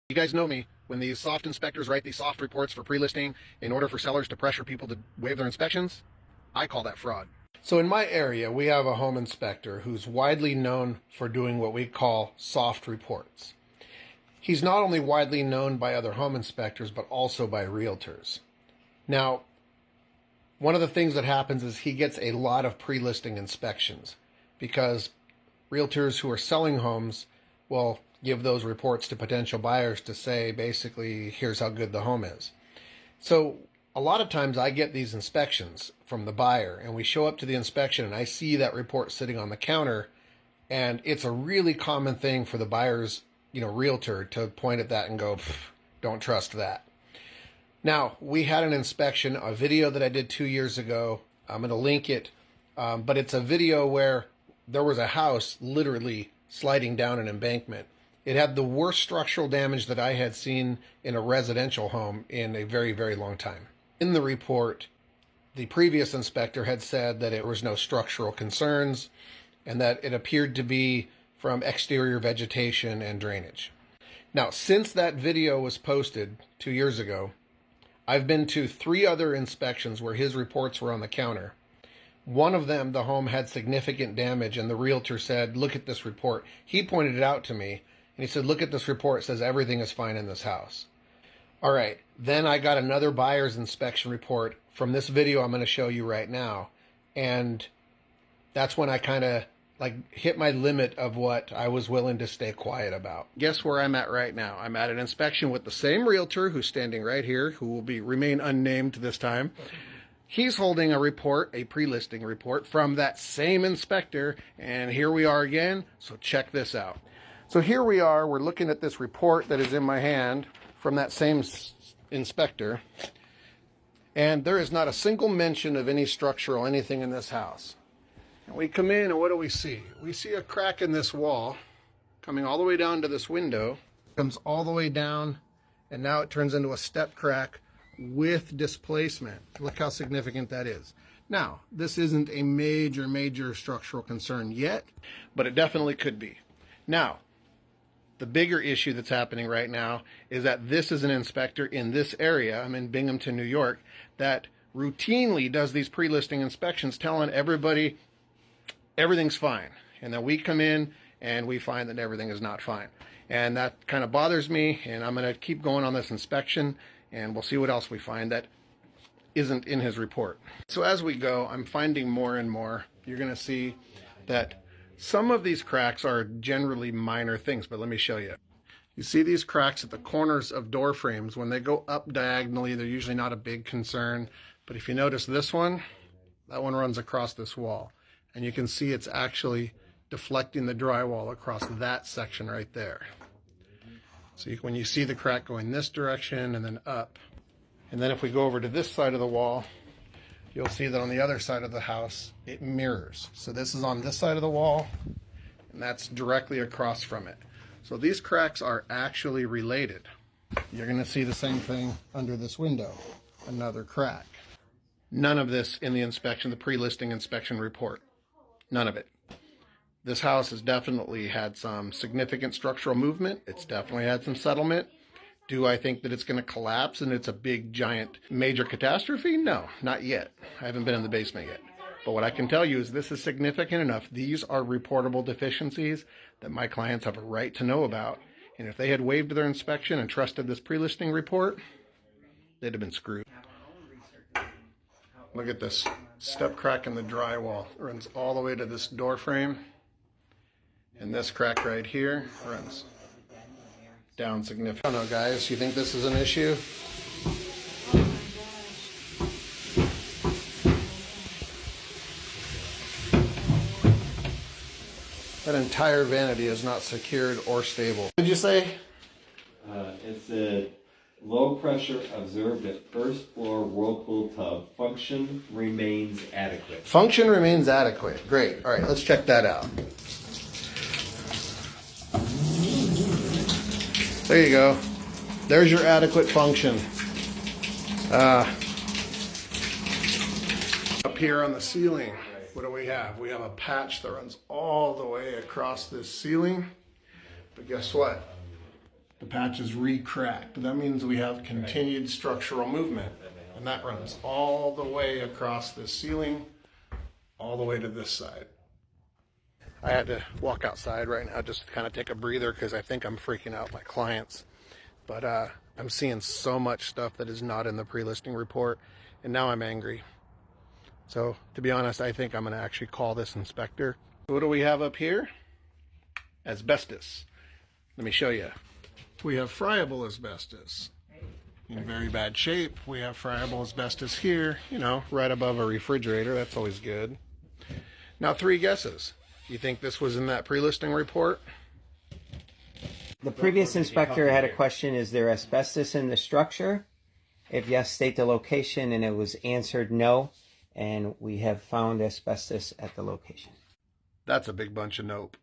You guys know me. When these soft inspectors write these soft reports for pre-listing in order for sellers to pressure people to waive their inspections, I call that fraud. So in my area, we have a home inspector who's widely known for doing what we call soft reports. He's not only widely known by other home inspectors, but also by realtors. Now, one of the things that happens is he gets a lot of pre-listing inspections because realtors who are selling homes will give those reports to potential buyers to say, basically, here's how good the home is. So a lot of times I get these inspections from the buyer and we show up to the inspection and I see that report sitting on the counter, and it's a really common thing for the buyer's, realtor to point at that and go, don't trust that. Now, we had an inspection, a video that I did 2 years ago. I'm going to link it, but it's a video where there was a house literally sliding down an embankment. It had the worst structural damage that I had seen in a residential home in a very, very long time. In the report, the previous inspector had said that there was no structural concerns and that it appeared to be from exterior vegetation and drainage. Now, since that video was posted 2 years ago, I've been to 3 other inspections where his reports were on the counter. One of them, the home had significant damage, and the realtor said, look at this report. He pointed it out to me, and he said, look at this report. It says everything is fine in this house. All right. Then I got another buyer's inspection report from this video I'm going to show you right now. And that's when I kind of hit my limit of what I was willing to stay quiet about. Guess where I'm at right now? I'm at an inspection with the same realtor who's standing right here, who will remain unnamed this time. He's holding a report, a pre-listing report from that same inspector. And here we are again. So check this out. So here we are, we're looking at this report that is in my hand from that same inspector, and there is not a single mention of any structural anything in this house. And we come in and what do we see? We see a crack in this wall coming all the way down to this window, comes all the way down, and now it turns into a step crack with displacement. Look how significant that is. Now, this isn't a major structural concern yet, but it definitely could be. Now, the bigger issue that's happening right now is that this is an inspector in this area, I'm in Binghamton, New York, that routinely does these pre-listing inspections telling everybody everything's fine. And then we come in and we find that everything is not fine. And that kind of bothers me, and I'm going to keep going on this inspection, and we'll see what else we find that isn't in his report. So as we go, I'm finding more and more. You're going to see that some of these cracks are generally minor things, but let me show you. You see these cracks at the corners of door frames. When they go up diagonally, they're usually not a big concern. But if you notice this one, that one runs across this wall. And you can see it's actually deflecting the drywall across that section right there. So when you see the crack going this direction and then up. And then if we go over to this side of the wall, you'll see that on the other side of the house, it mirrors. So this is on this side of the wall, and that's directly across from it. So these cracks are actually related. You're going to see the same thing under this window, another crack. None of this in the inspection, the pre-listing inspection report. None of it. This house has definitely had some significant structural movement. It's definitely had some settlement. Do I think that it's going to collapse and it's a big, giant, major catastrophe? No, not yet. I haven't been in the basement yet. But what I can tell you is this is significant enough. These are reportable deficiencies that my clients have a right to know about. And if they had waived their inspection and trusted this pre-listing report, they'd have been screwed. Look at this step crack in the drywall. It runs all the way to this door frame. And this crack right here runs down significantly. I don't know, guys, you think this is an issue? That entire vanity is not secured or stable. What did you say? It's a low pressure observed at first floor whirlpool tub. Function remains adequate. Function remains adequate. Great. All right, let's check that out. There you go. There's your adequate function. Up here on the ceiling, what do we have? We have a patch that runs all the way across this ceiling. But guess what? The patch is re-cracked. That means we have continued structural movement. And that runs all the way across this ceiling, all the way to this side. I had to walk outside right now just to kind of take a breather because I think I'm freaking out my clients. But I'm seeing so much stuff that is not in the pre-listing report, and now I'm angry. So to be honest, I think I'm going to actually call this inspector. What do we have up here? Asbestos. Let me show you. We have friable asbestos in very bad shape. We have friable asbestos here, you know, right above a refrigerator. That's always good. Now, 3 guesses. You think this was in that pre-listing report? The previous inspector had a question, is there asbestos in the structure? If yes, state the location, and it was answered no, and we have found asbestos at the location. That's a big bunch of nope.